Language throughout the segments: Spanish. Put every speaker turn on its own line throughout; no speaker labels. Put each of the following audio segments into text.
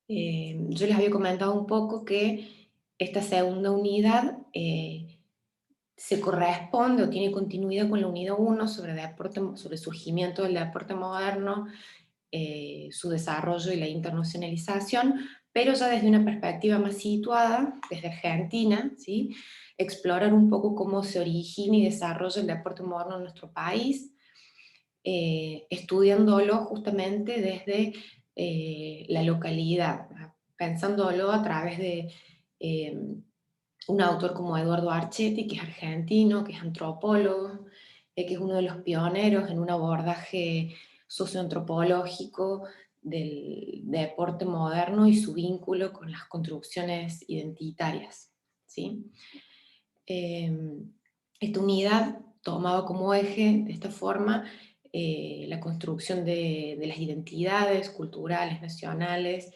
Yo les había comentado un poco que esta segunda unidad se corresponde o tiene continuidad con la unidad uno sobre, sobre el surgimiento del deporte moderno, su desarrollo y la internacionalización, pero ya desde una perspectiva más situada, desde Argentina, ¿sí? Explorar un poco cómo se origina y desarrolla el deporte moderno en nuestro país, estudiándolo justamente desde la localidad, pensándolo a través de un autor como Eduardo Archetti, que es argentino, que es antropólogo, que es uno de los pioneros en un abordaje socioantropológico del deporte moderno y su vínculo con las construcciones identitarias, ¿sí? Eh, Esta unidad tomaba como eje, de esta forma, la construcción de las identidades culturales, nacionales,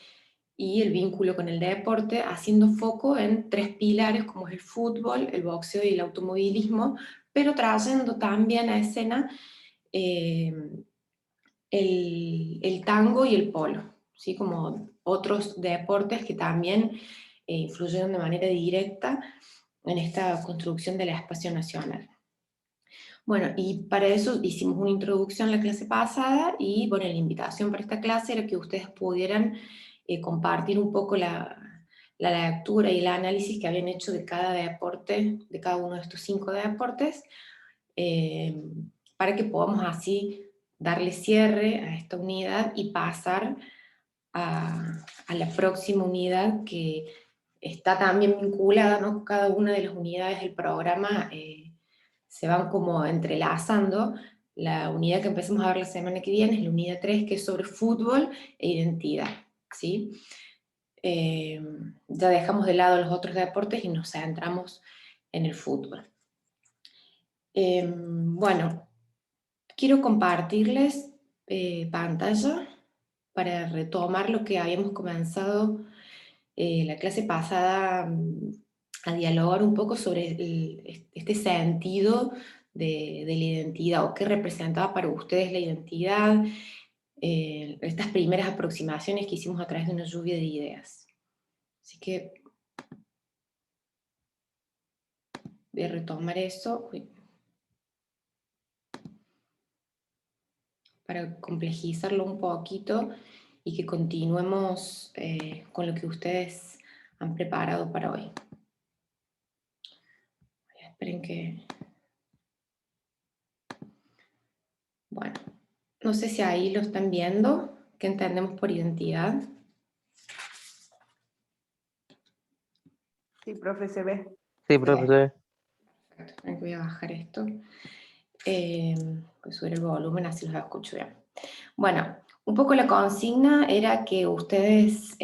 y el vínculo con el deporte, haciendo foco en tres pilares como es el fútbol, el boxeo y el automovilismo, pero trayendo también a escena eh, el tango y el polo, ¿sí? Como otros deportes que también influyeron de manera directa en esta construcción del espacio nacional. Bueno, y para eso hicimos una introducción la clase pasada y bueno, la invitación para esta clase era que ustedes pudieran compartir un poco la lectura y el análisis que habían hecho de cada deporte, de cada uno de estos 5 deportes, eh, para que podamos así darle cierre a esta unidad y pasar a la próxima unidad que está también vinculada, ¿no? Cada una de las unidades del programa se van como entrelazando. La unidad que empezamos a ver la semana que viene es la unidad 3, que es sobre fútbol e identidad, ¿sí? Ya dejamos de lado los otros deportes y nos centramos en el fútbol. Bueno, quiero compartirles pantalla para retomar lo que habíamos comenzado la clase pasada, a dialogar un poco sobre este sentido de la identidad, o qué representaba para ustedes la identidad, estas primeras aproximaciones que hicimos a través de una lluvia de ideas. Así que voy a retomar eso para complejizarlo un poquito y que continuemos con lo que ustedes han preparado para hoy. Esperen que... Bueno, no sé si ahí lo están viendo, qué entendemos por identidad.
Sí, profe, se ve.
Sí,
Se ve.
profesor.
Perfecto. Esperen que voy a bajar esto. Voy a subir el volumen, así los escucho bien. Bueno, un poco la consigna era que ustedes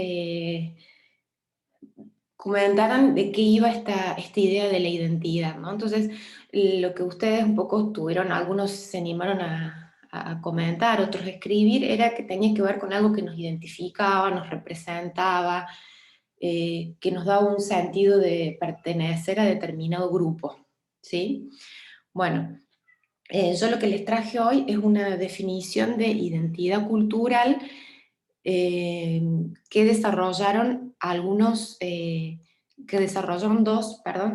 comentaran de qué iba esta idea de la identidad, ¿no? Entonces, lo que ustedes un poco tuvieron, algunos se animaron a comentar, otros a escribir, era que tenía que ver con algo que nos identificaba, nos representaba, que nos daba un sentido de pertenecer a determinado grupo, ¿sí? Bueno, yo lo que les traje hoy es una definición de identidad cultural que desarrollaron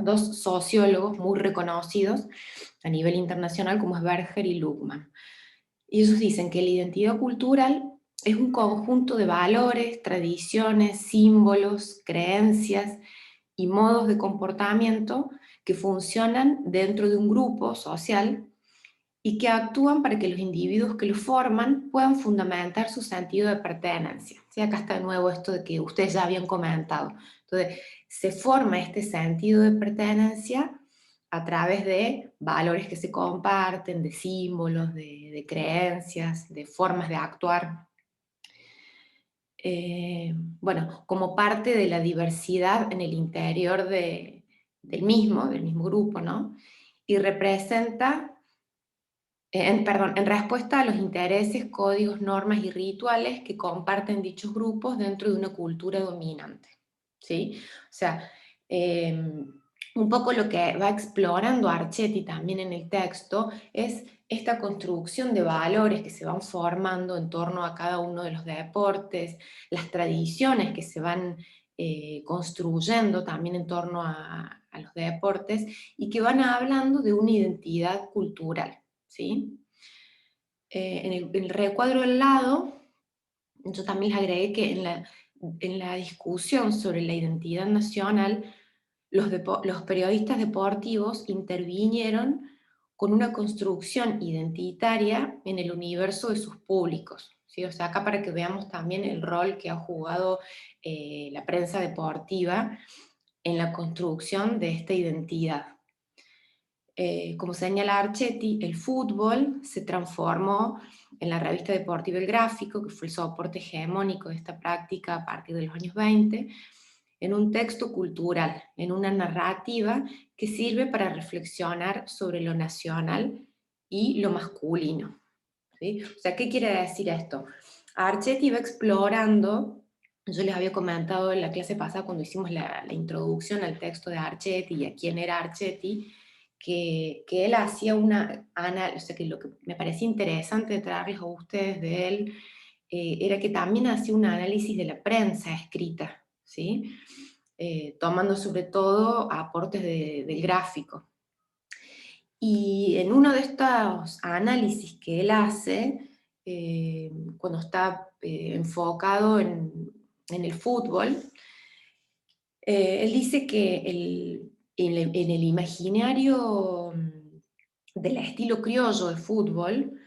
dos sociólogos muy reconocidos a nivel internacional, como es Berger y Luhmann. Y ellos dicen que la identidad cultural es un conjunto de valores, tradiciones, símbolos, creencias y modos de comportamiento que funcionan dentro de un grupo social y que actúan para que los individuos que lo forman puedan fundamentar su sentido de pertenencia. ¿Sí? Acá está de nuevo esto de que ustedes ya habían comentado. Entonces, se forma este sentido de pertenencia a través de valores que se comparten, de símbolos, de creencias, de formas de actuar. Bueno, como parte de la diversidad en el interior del mismo grupo, ¿no? Y representa en respuesta a los intereses, códigos, normas y rituales que comparten dichos grupos dentro de una cultura dominante, ¿sí? O sea, un poco lo que va explorando Archetti también en el texto es esta construcción de valores que se van formando en torno a cada uno de los deportes, las tradiciones que se van construyendo también en torno a los deportes y que van hablando de una identidad cultural, ¿sí? En el recuadro al lado, yo también les agregué que en la discusión sobre la identidad nacional, los periodistas deportivos intervinieron con una construcción identitaria en el universo de sus públicos, ¿sí? O sea, acá para que veamos también el rol que ha jugado la prensa deportiva en la construcción de esta identidad. Como señala Archetti, el fútbol se transformó en la revista deportiva El Gráfico, que fue el soporte hegemónico de esta práctica a partir de los años 20, en un texto cultural, en una narrativa que sirve para reflexionar sobre lo nacional y lo masculino, ¿sí? O sea, ¿qué quiere decir esto? Archetti va explorando, yo les había comentado en la clase pasada cuando hicimos la introducción al texto de Archetti y a quién era Archetti, que él hacía una análisis, o sea, que lo que me parecía interesante traerles a ustedes de él era que también hacía un análisis de la prensa escrita, ¿sí? Tomando sobre todo aportes del gráfico. Y en uno de estos análisis que él hace, cuando está enfocado en el fútbol, él dice que en el imaginario del estilo criollo de fútbol,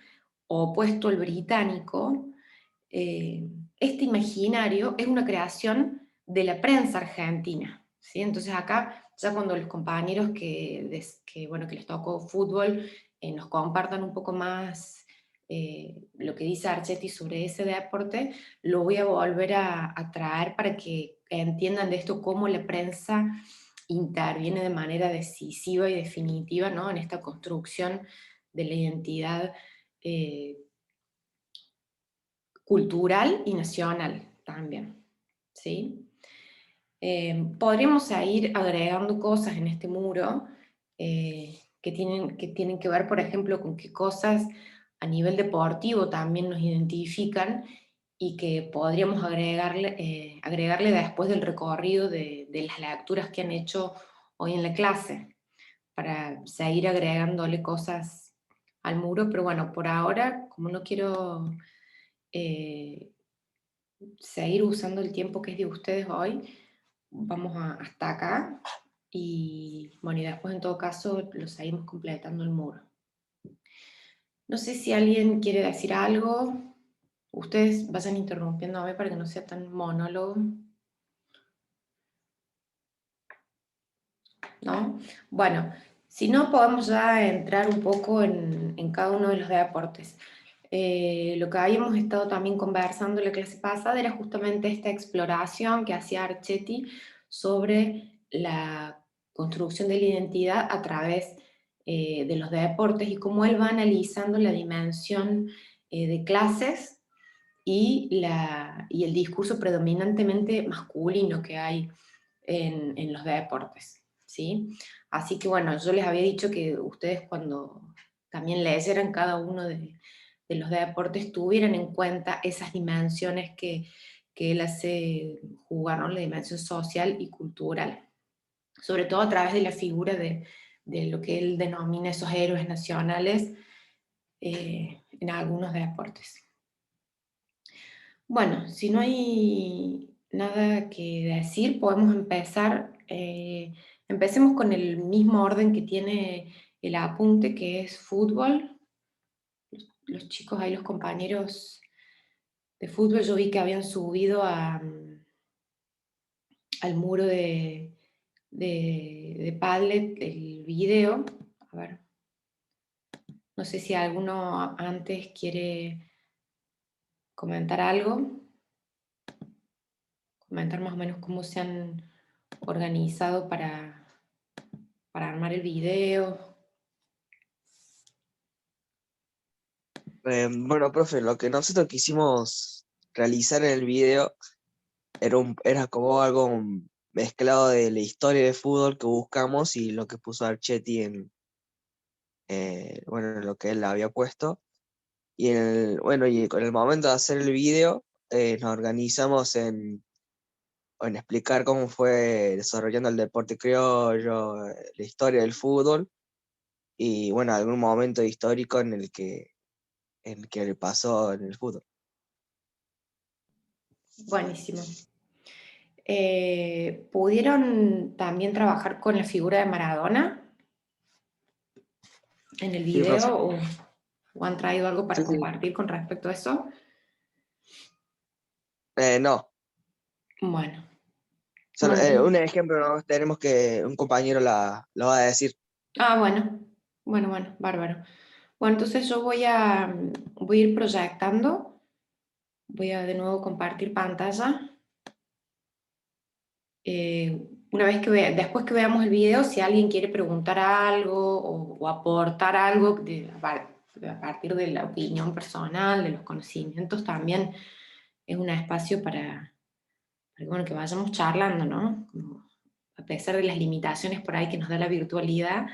opuesto al británico, eh, este imaginario es una creación de la prensa argentina, ¿sí? Entonces acá, ya cuando los compañeros bueno, que les tocó fútbol nos compartan un poco más lo que dice Archetti sobre ese deporte, lo voy a volver a traer para que entiendan de esto cómo la prensa interviene de manera decisiva y definitiva, ¿no?, en esta construcción de la identidad cultural y nacional también, ¿sí? Podríamos ir agregando cosas en este muro que tienen que ver, por ejemplo, con qué cosas a nivel deportivo también nos identifican y que podríamos agregarle después del recorrido de las lecturas que han hecho hoy en la clase, para seguir agregándole cosas al muro, pero bueno, por ahora, como no quiero eh, seguir usando el tiempo que es de ustedes hoy, vamos hasta acá y bueno, y después en todo caso lo seguimos completando el muro. No sé si alguien quiere decir algo, ustedes vayan interrumpiéndome para que no sea tan monólogo, ¿no? Bueno, si no podemos ya entrar un poco en cada uno de los deportes. Lo que habíamos estado también conversando en la clase pasada era justamente esta exploración que hacía Archetti sobre la construcción de la identidad a través de los deportes y cómo él va analizando la dimensión de clases y el discurso predominantemente masculino que hay en los deportes, ¿sí? Así que bueno, yo les había dicho que ustedes cuando también leyeran cada uno de los deportes tuvieran en cuenta esas dimensiones que él hace jugar, ¿no?, la dimensión social y cultural, sobre todo a través de la figura de lo que él denomina esos héroes nacionales en algunos deportes. Bueno, si no hay nada que decir, podemos empezar. Empecemos con el mismo orden que tiene el apunte, que es fútbol. Los chicos ahí, los compañeros de fútbol, yo vi que habían subido al muro de Padlet el video. A ver, no sé si alguno antes quiere comentar algo, comentar más o menos cómo se han organizado para armar el video.
Bueno, profe, lo que nosotros quisimos realizar en el video era como algo mezclado de la historia de fútbol que buscamos y lo que puso Archetti bueno, lo que él había puesto. Y con el momento de hacer el video, nos organizamos en explicar cómo fue desarrollando el deporte criollo, la historia del fútbol, y bueno, algún momento histórico en el que le pasó en el fútbol.
Buenísimo. ¿Pudieron también trabajar con la figura de Maradona en el
Sí,
video o han traído algo para
sí, sí.
compartir con respecto a eso?
No,
Bueno,
solo,
bueno.
un ejemplo, ¿no? Tenemos que un compañero lo va a decir.
Ah, bueno, bárbaro. Bueno, entonces yo voy a ir proyectando, voy a de nuevo compartir pantalla. Una vez después que veamos el video, si alguien quiere preguntar algo o aportar algo a partir de la opinión personal, de los conocimientos, también es un espacio para bueno, que vayamos charlando, ¿no? Como, a pesar de las limitaciones por ahí que nos da la virtualidad,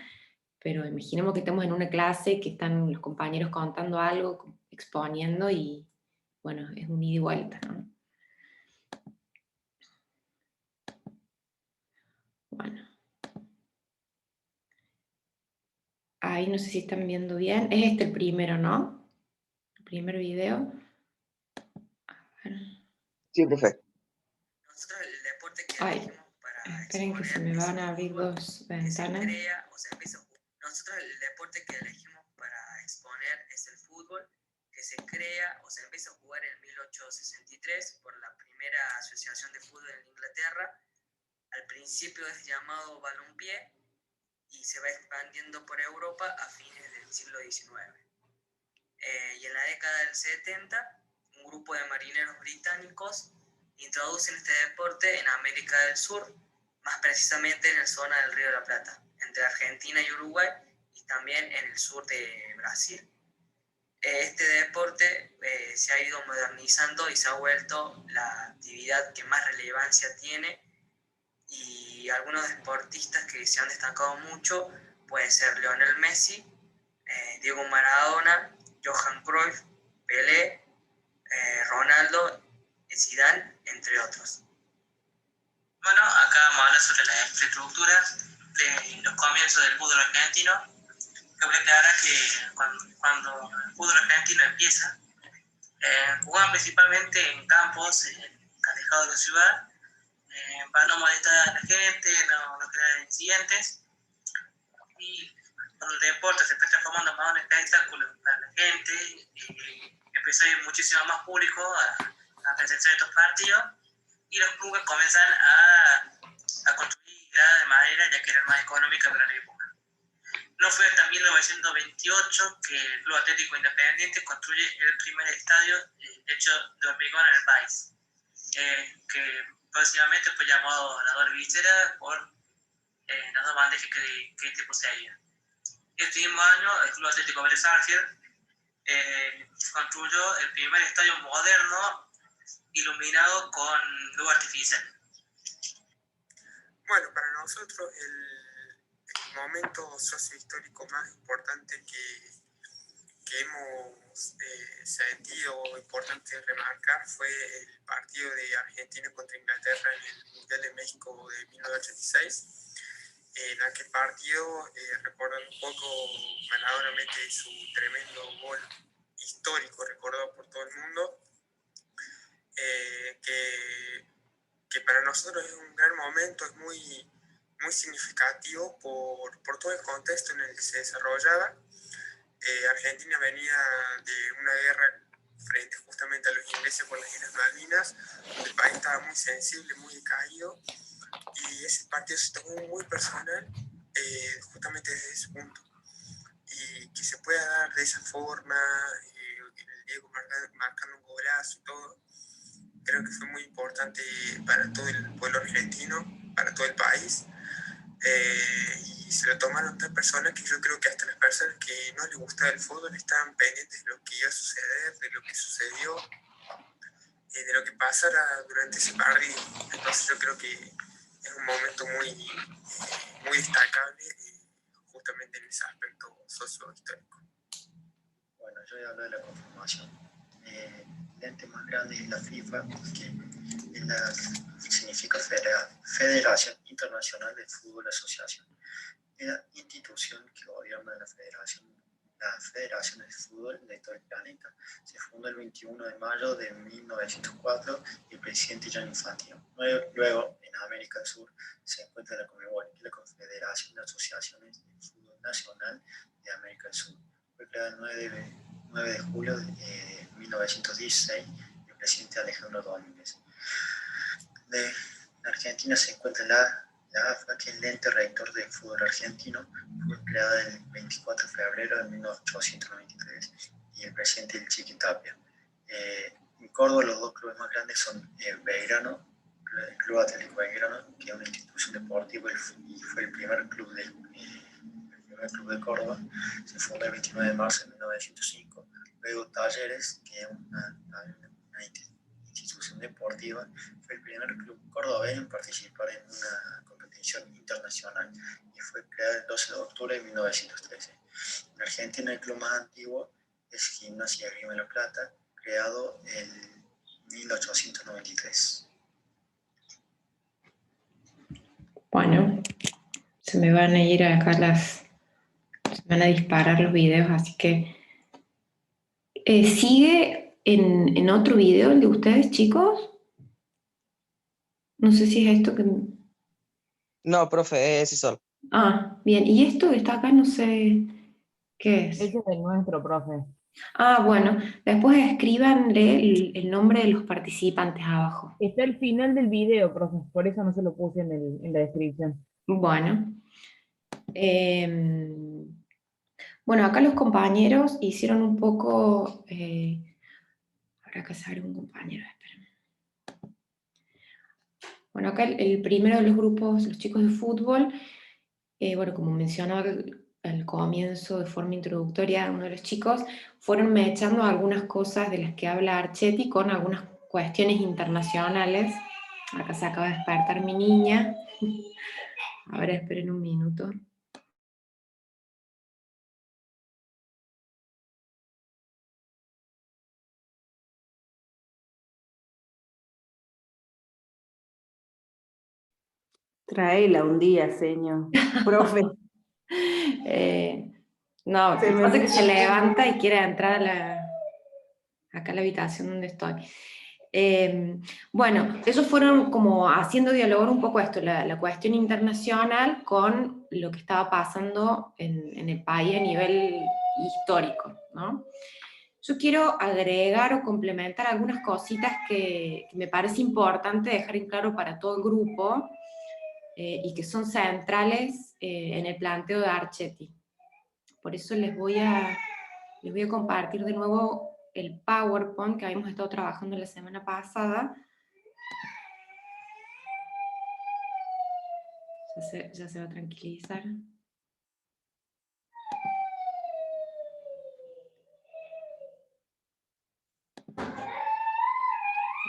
pero imaginemos que estamos en una clase, que están los compañeros contando algo, exponiendo y bueno, es un ida y vuelta, ¿no? Bueno, ahí no sé si están viendo bien. Es este el primero, ¿no? El primer video. A ver.
Sí, profe.
Nosotros el deporte que
Ay,
elegimos para
esperen que se
exponer
me
es
van
el
a abrir
fútbol,
dos
que se
ventanas.
crea o se empieza a jugar. Nosotros el deporte que elegimos para exponer es el fútbol, que se crea o se empieza a jugar en 1863 por la primera asociación de fútbol en Inglaterra. Al principio es llamado balompié y se va expandiendo por Europa a fines del siglo XIX. Y en la década del 70, un grupo de marineros británicos introducen este deporte en América del Sur, más precisamente en la zona del Río de la Plata, entre Argentina y Uruguay, y también en el sur de Brasil. Este deporte se ha ido modernizando y se ha vuelto la actividad que más relevancia tiene, y algunos deportistas que se han destacado mucho pueden ser Lionel Messi, Diego Maradona, Johan Cruyff, Pelé, Ronaldo, Zidane, entre otros. Bueno, acá vamos a hablar sobre la infraestructura de los comienzos del fútbol argentino. Cabe aclarar que cuando el fútbol argentino empieza, jugaban principalmente en campos alejados de la ciudad, para no molestar a la gente, no crear incidentes. Y cuando el deporte se está transformando más en un espectáculo para la gente, empezó a ir muchísimo más público a presenciar estos partidos, y los clubes comienzan a construir gradas de madera, ya que eran más económicas para la época. No fue hasta 1928 que el Club Atlético Independiente construye el primer estadio hecho de hormigón en el país, que próximamente fue llamado La Doble Visera por las dos bandejas que este poseía. Este mismo año, el Club Atlético Vélez Sarsfield construyó el primer estadio moderno iluminado con luz artificial.
Bueno, para nosotros el momento sociohistórico más importante que hemos sentido importante remarcar fue el partido de Argentina contra Inglaterra en el Mundial de México de 1986. En aquel partido, recordando un poco, Maradona mete su tremendo gol histórico, recordado por todo el mundo, que para nosotros es un gran momento, es muy significativo por todo el contexto en el que se desarrollaba. Argentina venía de una guerra frente justamente a los ingleses por las Islas Malvinas, donde el país estaba muy sensible, muy decaído, y ese partido se tomó muy personal, justamente desde ese punto. Y que se pueda dar de esa forma, el Diego marcando un golazo y todo, creo que fue muy importante para todo el pueblo argentino, para todo el país. Y se lo tomaron tan personas que yo creo que hasta las personas que no les gustaba el fútbol estaban pendientes de lo que iba a suceder, de lo que sucedió, de lo que pasara durante ese partido. Entonces yo creo que es un momento muy destacable, justamente en ese aspecto sociohistórico.
Bueno, yo voy a hablar de la conformación. El ente más grande es la FIFA, que significa Federación Internacional de Fútbol Asociación. Es la institución que gobierna las federaciones de fútbol de todo el planeta. Se fundó el 21 de mayo de 1904 y el presidente Gianni Infantino. Luego, en América del Sur, se encuentra la CONMEBOL, que es la Confederación de Asociaciones de Fútbol Nacional de América del Sur. Fue creada el 9 de julio de 1916 y el presidente Alejandro Domínguez. De Argentina se encuentra la AFA, que es el ente rector del fútbol argentino. Fue creada el 24 de febrero de 1893 y el presidente es el Chiqui Tapia. En Córdoba los dos clubes más grandes son Belgrano, el Club Atlético Belgrano, que es una institución deportiva y fue el primer club de Córdoba. Se fundó el 29 de marzo de 1905. Luego Talleres, que es una institución deportiva, fue el primer club cordobés en participar en una competición internacional y fue creado el 12 de octubre de 1913. En Argentina el club más antiguo es Gimnasia y Esgrima de La Plata, creado en 1893.
Bueno, se me van a ir acá se van a disparar los videos, así que ¿sigue en otro video el de ustedes, chicos? No sé si es esto que...
No, profe, es eso.
Ah, bien. Y esto que está acá, no sé qué es.
Ese es el nuestro, profe.
Ah, bueno. Después escríbanle el nombre de los participantes abajo.
Está al final del video, profe, por eso no se lo puse en la descripción.
Bueno. Bueno, acá los compañeros hicieron un poco... habrá que saber un compañero, espérenme. Bueno, acá el primero de los grupos, los chicos de fútbol, bueno, como mencionaba al comienzo de forma introductoria, uno de los chicos, fueron mechando algunas cosas de las que habla Archetti con algunas cuestiones internacionales. Acá se acaba de despertar mi niña. A ver, esperen un minuto.
Traela un día, señor. Profe.
No,
Se me-
pasa que se levanta y quiere entrar acá a la habitación donde estoy. Bueno, ellos fueron como haciendo dialogar un poco esto, la cuestión internacional con lo que estaba pasando en el país a nivel histórico, ¿no? Yo quiero agregar o complementar algunas cositas que me parece importante dejar en claro para todo el grupo y que son centrales en el planteo de Archetti. Por eso les voy a compartir de nuevo el PowerPoint que habíamos estado trabajando la semana pasada. Ya se va a tranquilizar.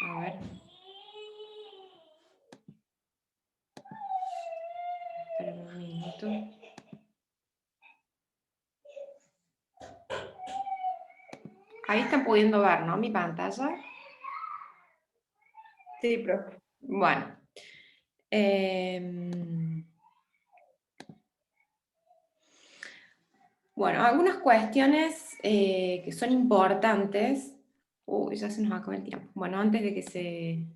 A ver. Esperen un minuto. Ahí están pudiendo ver, ¿no? Mi pantalla.
Sí, profe.
Bueno. Bueno, algunas cuestiones que son importantes. Uy, ya se nos acaba el tiempo. Bueno, antes de que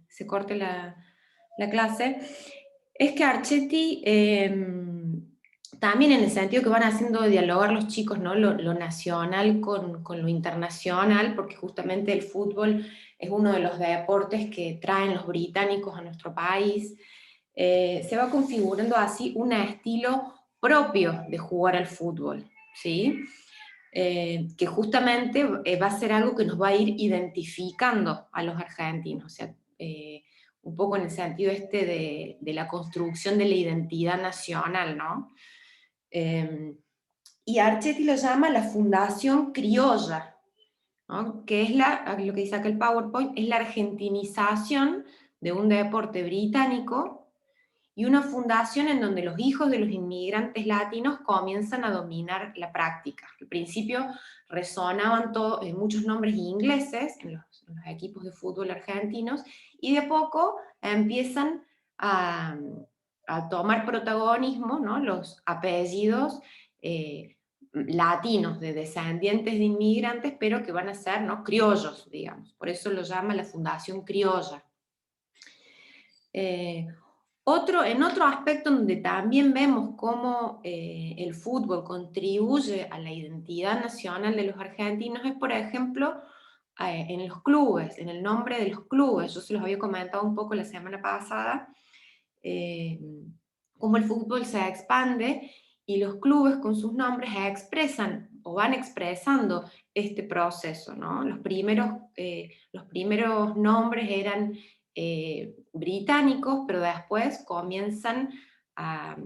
se corte la clase, es que Archetti, también en el sentido que van haciendo dialogar los chicos, ¿no? Lo nacional con lo internacional, porque justamente el fútbol es uno de los deportes que traen los británicos a nuestro país, se va configurando así un estilo propio de jugar al fútbol, ¿sí? Que justamente va a ser algo que nos va a ir identificando a los argentinos, o sea, un poco en el sentido de la construcción de la identidad nacional, ¿no? Y Archetti lo llama la Fundación Criolla, ¿no? Que es lo que dice acá el PowerPoint, es la argentinización de un deporte británico y una fundación en donde los hijos de los inmigrantes latinos comienzan a dominar la práctica. Al principio resonaban muchos nombres ingleses en los equipos de fútbol argentinos, y de poco empiezan a tomar protagonismo, ¿no?, los apellidos latinos, de descendientes de inmigrantes, pero que van a ser, ¿no?, criollos, digamos. Por eso lo llama la Fundación Criolla. En otro aspecto donde también vemos cómo el fútbol contribuye a la identidad nacional de los argentinos es, por ejemplo, en los clubes, en el nombre de los clubes. Yo se los había comentado un poco la semana pasada, cómo el fútbol se expande y los clubes con sus nombres expresan o van expresando este proceso, ¿no? Los primeros nombres eran británicos, pero después comienzan a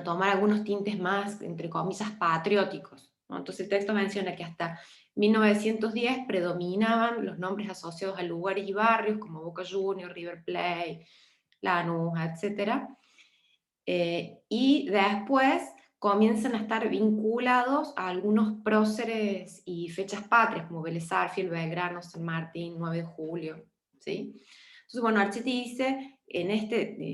tomar algunos tintes más, entre comillas, patrióticos, ¿no? Entonces el texto menciona que hasta 1910 predominaban los nombres asociados a lugares y barrios como Boca Juniors, River Plate, Lanús, etc. Y después comienzan a estar vinculados a algunos próceres y fechas patrias, como Vélez Sarsfield, Belgrano, San Martín, 9 de julio, ¿sí? Entonces, bueno, Archetti dice,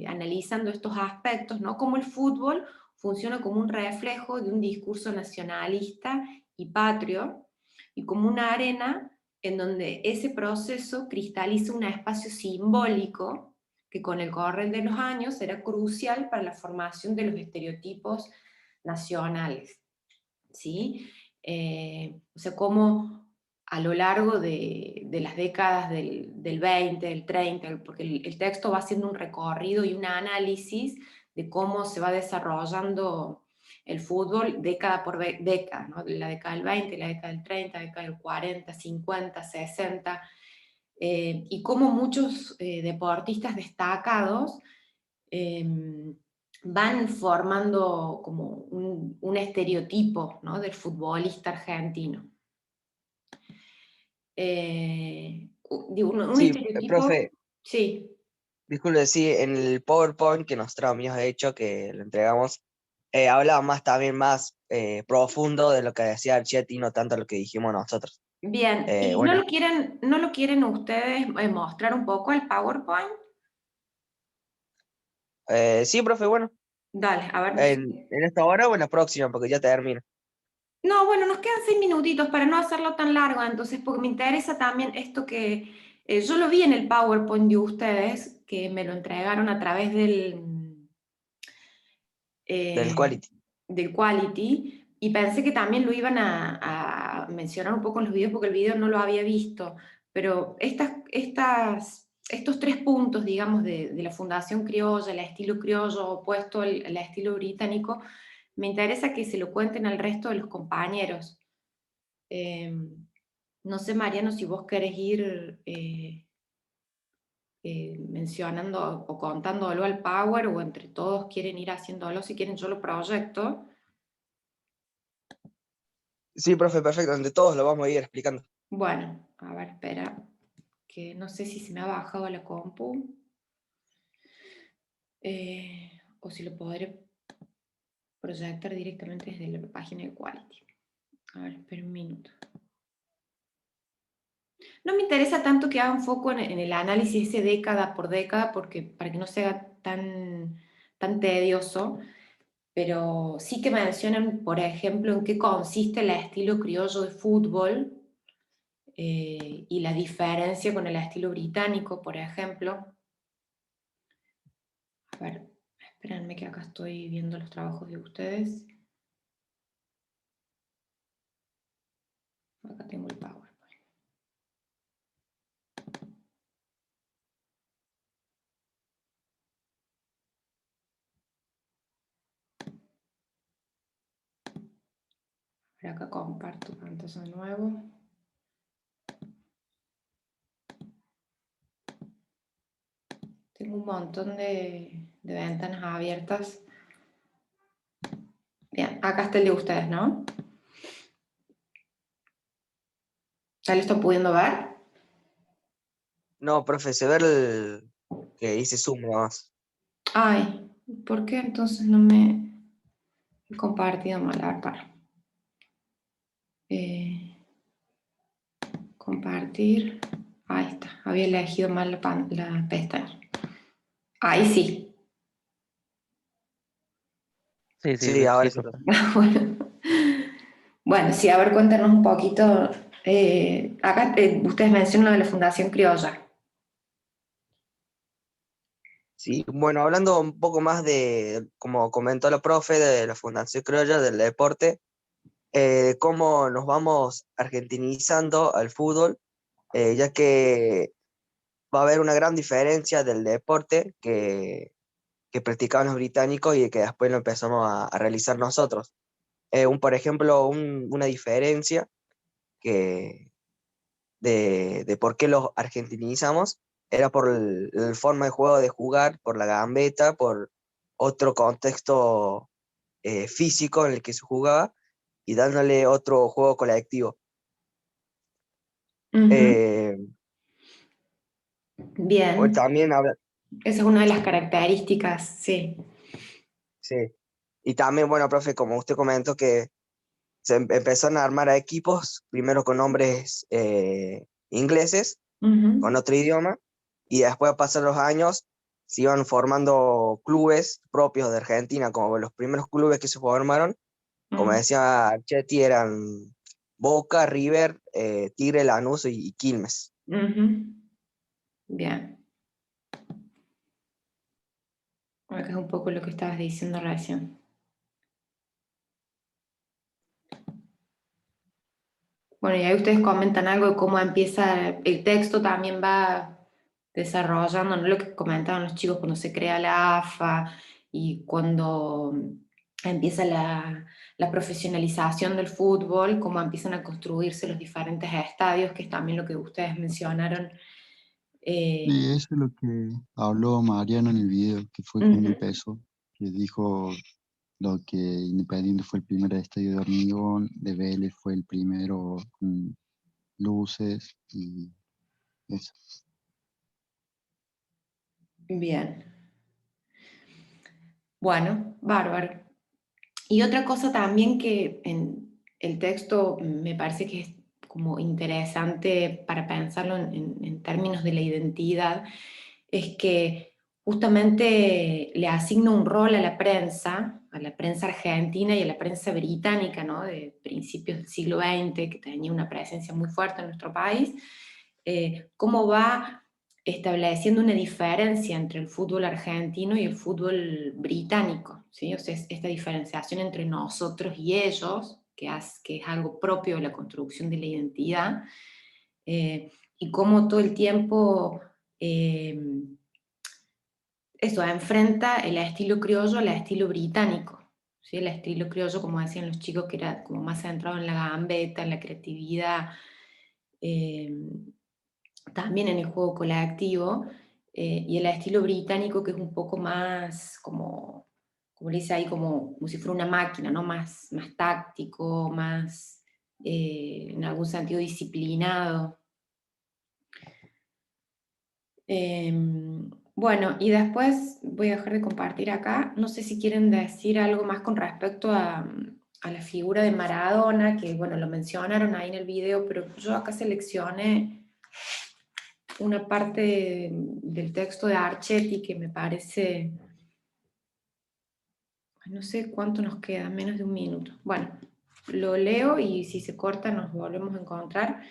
analizando estos aspectos, ¿no?, cómo el fútbol funciona como un reflejo de un discurso nacionalista y patrio, y como una arena en donde ese proceso cristaliza un espacio simbólico que con el correr de los años será crucial para la formación de los estereotipos nacionales, ¿sí? O sea, cómo a lo largo de las décadas del 20, del 30, porque el texto va haciendo un recorrido y un análisis de cómo se va desarrollando el fútbol década por década, ¿no? La década del 20, la década del 30, la década del 40, 50, 60, y cómo muchos deportistas destacados van formando como un estereotipo, ¿no?, del futbolista argentino. Digo, un
Sí,
estereotipo,
profe,
sí,
disculpe, sí, en el PowerPoint que nosotros habíamos hecho, que lo entregamos, hablaba más también más profundo de lo que decía Archetti, no tanto lo que dijimos nosotros.
bien. ¿Y
Bueno,
no lo quieren ustedes mostrar un poco el PowerPoint?
sí, profe, bueno,
Dale, a ver.
en esta hora o en la próxima, porque ya termino.
No, bueno, nos quedan 6 minutitos para no hacerlo tan largo, entonces, porque me interesa también esto que yo lo vi en el PowerPoint de ustedes, que me lo entregaron a través
Del
eh,
Quality.
del Quality, y pensé que también lo iban a mencionar un poco en los videos, porque el video no lo había visto, pero estos 3 puntos, digamos, de la Fundación Criolla, el estilo criollo opuesto al estilo británico, me interesa que se lo cuenten al resto de los compañeros. No sé, Mariano, si vos querés ir mencionando o contándolo al Power, o entre todos quieren ir haciéndolo. Si quieren, yo lo proyecto.
Sí, profe, perfecto, entre todos lo vamos a ir explicando.
Bueno, a ver, espera, que no sé si se me ha bajado la compu, o si lo podré proyectar directamente desde la página de Quality. A ver, espera un minuto. No me interesa tanto que hagan foco en el análisis ese década por década, porque para que no sea tan tedioso, pero sí que mencionan, por ejemplo, en qué consiste el estilo criollo de fútbol, y la diferencia con el estilo británico, por ejemplo. A ver, espérenme que acá estoy viendo los trabajos de ustedes. Acá tengo el PowerPoint. Ahora acá comparto pantalla de nuevo. Tengo un montón de ventanas abiertas. Bien, acá está el de ustedes, ¿no? ¿Ya lo están pudiendo ver?
No, profe, se ve el que dice Zoom nada más.
Ay, ¿por qué entonces no me he compartido mal? A ver, para. Compartir. Ahí está. Había elegido mal la pestaña. Ahí sí.
Sí, sí,
Sí, ahora
sí,
sí.
profe.
Bueno. Bueno, sí, a ver, cuéntanos un poquito. Acá ustedes mencionan lo de la Fundación Criolla.
Sí, bueno, hablando un poco más de, como comentó la profe, de la Fundación Criolla del deporte, cómo nos vamos argentinizando al fútbol, ya que va a haber una gran diferencia del deporte que practicaban los británicos y que después lo empezamos a realizar nosotros. Por ejemplo, una diferencia que, de por qué los argentinizamos era por la forma de juego de jugar, por la gambeta, por otro contexto físico en el que se jugaba y dándole otro juego colectivo.
Ujú.
Eh,
Bien,
También habla,
esa es una de las características, sí.
sí. Y también, bueno, profe, como usted comentó que empezaron a armar a equipos, primero con nombres ingleses,
Ujú.
con otro idioma, y después a pasar los años se iban formando clubes propios de Argentina, como los primeros clubes que se formaron, como
Mm.
decía Archetti, eran Boca, River, Tigre, Lanús y Quilmes.
Ujú. Bien. Acá es un poco lo que estabas diciendo recién. Bueno, y ahí ustedes comentan algo de cómo empieza el texto, también va desarrollando, ¿no? Lo que comentaban los chicos cuando se crea la AFA y cuando empieza la profesionalización del fútbol, cómo empiezan a construirse los diferentes estadios, que es también lo que ustedes mencionaron.
Y eso es lo que habló Mariano en el video, que fue cuando
Ujú.
empezó, que dijo lo que Independiente fue el primer estadio de hormigón, de Vélez fue el primero con luces y eso.
Bien. Bueno, bárbaro. Y otra cosa también que en el texto me parece que es como interesante para pensarlo en términos de la identidad, es que justamente le asigna un rol a la prensa argentina y a la prensa británica, ¿no? De principios del siglo XX, que tenía una presencia muy fuerte en nuestro país, cómo va estableciendo una diferencia entre el fútbol argentino y el fútbol británico, ¿sí? O sea, esta diferenciación entre nosotros y ellos, que es algo propio de la construcción de la identidad, y cómo todo el tiempo eh, eso enfrenta el estilo criollo al estilo británico, ¿sí? El estilo criollo, como decían los chicos, que era como más centrado en la gambeta, en la creatividad, eh, también en el juego colectivo, y el estilo británico, que es un poco más como le dice ahí, como si fuera una máquina, ¿no? Más táctico, más en algún sentido disciplinado. Bueno, y después voy a dejar de compartir acá. No sé si quieren decir algo más con respecto a la figura de Maradona, que bueno, lo mencionaron ahí en el video, pero yo acá seleccioné una parte del texto de Archetti que me parece, no sé cuánto nos queda, menos de un minuto. Bueno, lo leo y si se corta nos volvemos a encontrar.